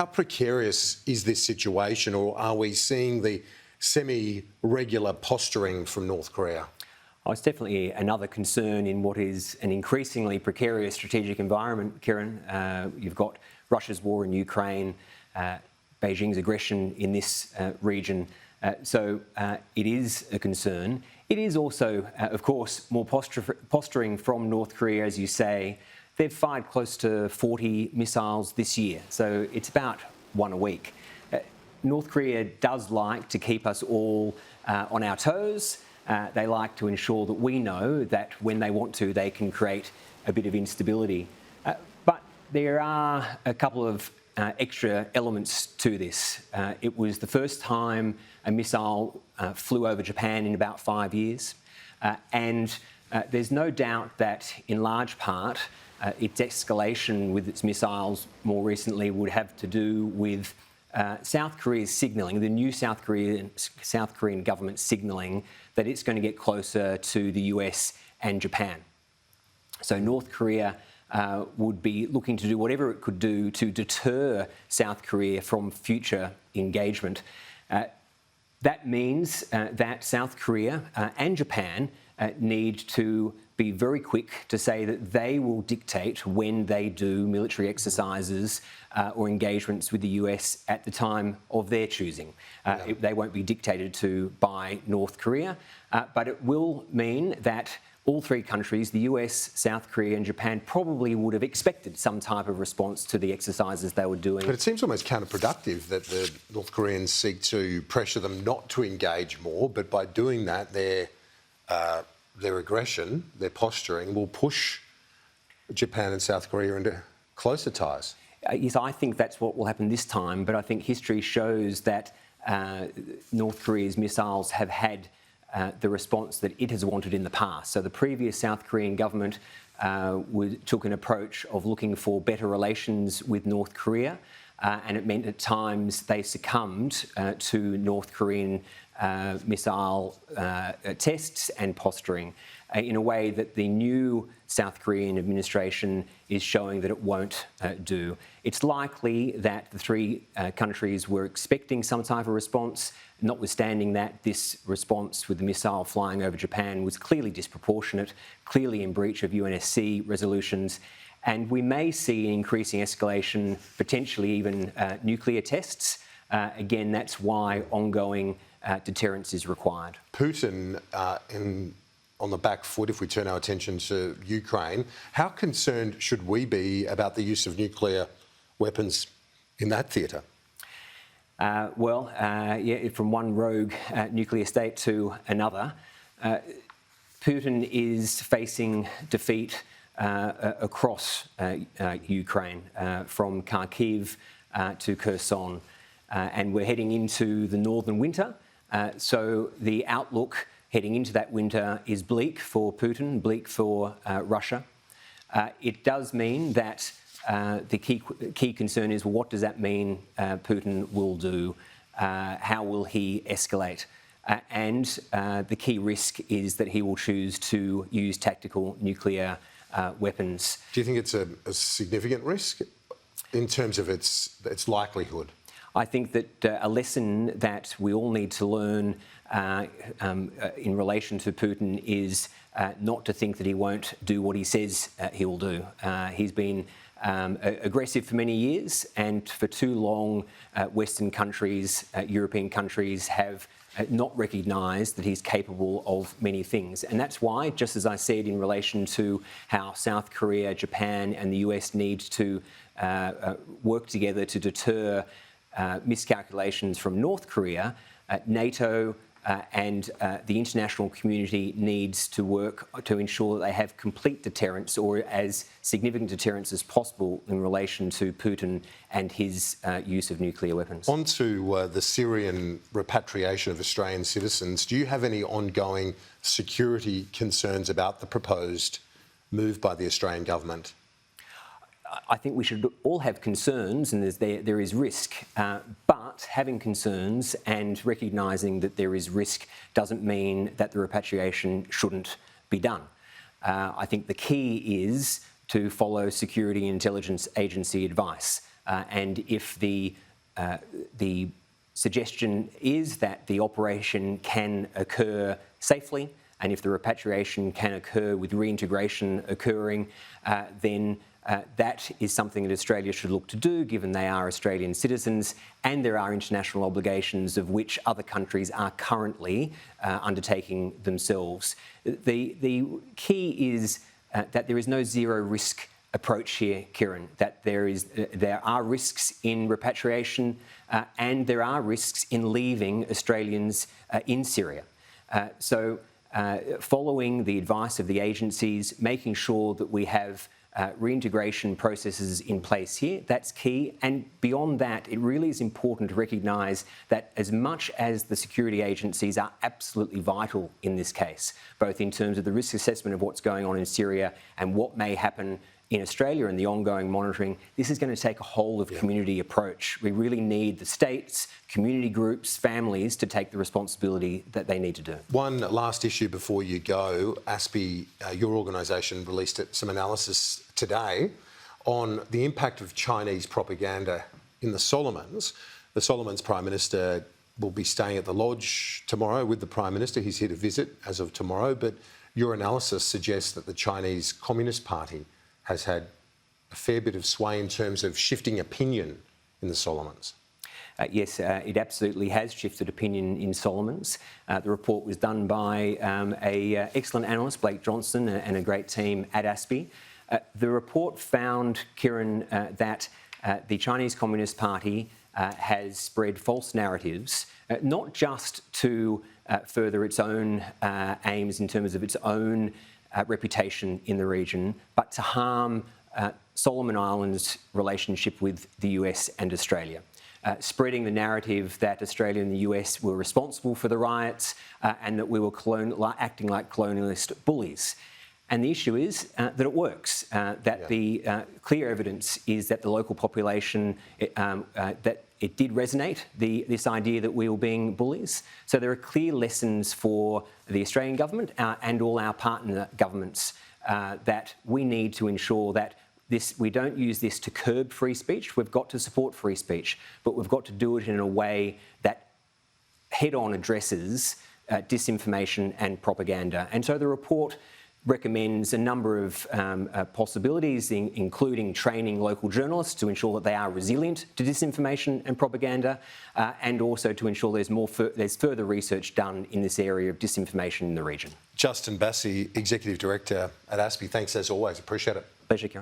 How precarious is this situation, or are we seeing the semi-regular posturing from North Korea? Oh, it's definitely another concern in what is an increasingly precarious strategic environment, Kieran. You've got Russia's war in Ukraine, Beijing's aggression in this region. So it is a concern. It is also, of course, more posturing from North Korea, as you say. They've fired close to 40 missiles this year, so it's about one a week. North Korea does like to keep us all on our toes. They like to ensure that we know that when they want to, they can create a bit of instability. But there are a couple of extra elements to this. It was the first time a missile flew over Japan in about 5 years. And there's no doubt that, in large part, its escalation with its missiles more recently would have to do with South Korea's signalling, the new South Korean government signalling that it's going to get closer to the US and Japan. So North Korea would be looking to do whatever it could do to deter South Korea from future engagement. That means that South Korea and Japan need to be very quick to say that they will dictate when they do military exercises or engagements with the US at the time of their choosing. They won't be dictated to by North Korea, but it will mean that all three countries, the US, South Korea and Japan, probably would have expected some type of response to the exercises they were doing. But it seems almost counterproductive that the North Koreans seek to pressure them not to engage more, but by doing that, their aggression, their posturing, will push Japan and South Korea into closer ties. Yes, I think that's what will happen this time, but I think history shows that North Korea's missiles have had the response that it has wanted in the past. So the previous South Korean government took an approach of looking for better relations with North Korea, and it meant at times they succumbed to North Korean missile tests and posturing in a way that the new South Korean administration is showing that it won't do. It's likely that the three countries were expecting some type of response, notwithstanding that this response with the missile flying over Japan was clearly disproportionate, clearly in breach of UNSC resolutions. And we may see an increasing escalation, potentially even nuclear tests. Again, that's why ongoing deterrence is required. Putin, on the back foot, if we turn our attention to Ukraine, how concerned should we be about the use of nuclear weapons in that theatre? From one rogue nuclear state to another, Putin is facing defeat across Ukraine, from Kharkiv to Kherson, and we're heading into the northern winter. So the outlook heading into that winter is bleak for Putin, bleak for Russia. It does mean that the key concern is, well, what does that mean Putin will do? How will he escalate? And the key risk is that he will choose to use tactical nuclear weapons. Do you think it's a significant risk in terms of its likelihood? I think that a lesson that we all need to learn in relation to Putin is not to think that he won't do what he says he will do. He's been aggressive for many years, and for too long Western countries, European countries have not recognised that he's capable of many things. And that's why, just as I said in relation to how South Korea, Japan and the US need to work together to deter miscalculations from North Korea, NATO and the international community needs to work to ensure that they have complete deterrence, or as significant deterrence as possible, in relation to Putin and his use of nuclear weapons. On to the Syrian repatriation of Australian citizens. Do you have any ongoing security concerns about the proposed move by the Australian government? I think we should all have concerns, and there is risk, but having concerns and recognising that there is risk doesn't mean that the repatriation shouldn't be done. I think the key is to follow security and intelligence agency advice. and if the suggestion is that the operation can occur safely, and if the repatriation can occur with reintegration occurring, then that is something that Australia should look to do, given they are Australian citizens, and there are international obligations of which other countries are currently undertaking themselves. The key is that there is no zero risk approach here, Kieran, that there are risks in repatriation and there are risks in leaving Australians in Syria. Following the advice of the agencies, making sure that we have reintegration processes in place here, that's key. And beyond that, it really is important to recognise that as much as the security agencies are absolutely vital in this case, both in terms of the risk assessment of what's going on in Syria and what may happen in Australia and the ongoing monitoring, this is going to take a whole of community approach. We really need the states, community groups, families to take the responsibility that they need to do. One last issue before you go. ASPI, your organisation, released some analysis today on the impact of Chinese propaganda in the Solomons. The Solomons Prime Minister will be staying at the lodge tomorrow with the Prime Minister. He's here to visit as of tomorrow, but your analysis suggests that the Chinese Communist Party has had a fair bit of sway in terms of shifting opinion in the Solomons. Yes, it absolutely has shifted opinion in Solomons. The report was done by an excellent analyst, Blake Johnson, and a great team at ASPI. The report found, Kieran, that the Chinese Communist Party has spread false narratives, not just to further its own aims in terms of its own reputation in the region, but to harm Solomon Islands' relationship with the US and Australia. Spreading the narrative that Australia and the US were responsible for the riots and that we were acting like colonialist bullies. And the issue is that it works, the clear evidence is that the local population, that it did resonate, this idea that we were being bullies. So there are clear lessons for the Australian government and all our partner governments that we need to ensure that we don't use this to curb free speech. We've got to support free speech, but we've got to do it in a way that head-on addresses disinformation and propaganda. And so the report recommends a number of possibilities, including training local journalists to ensure that they are resilient to disinformation and propaganda, and also to ensure there's further research done in this area of disinformation in the region. Justin Bassi, Executive Director at ASPI, thanks as always. Appreciate it. Pleasure, Kieran.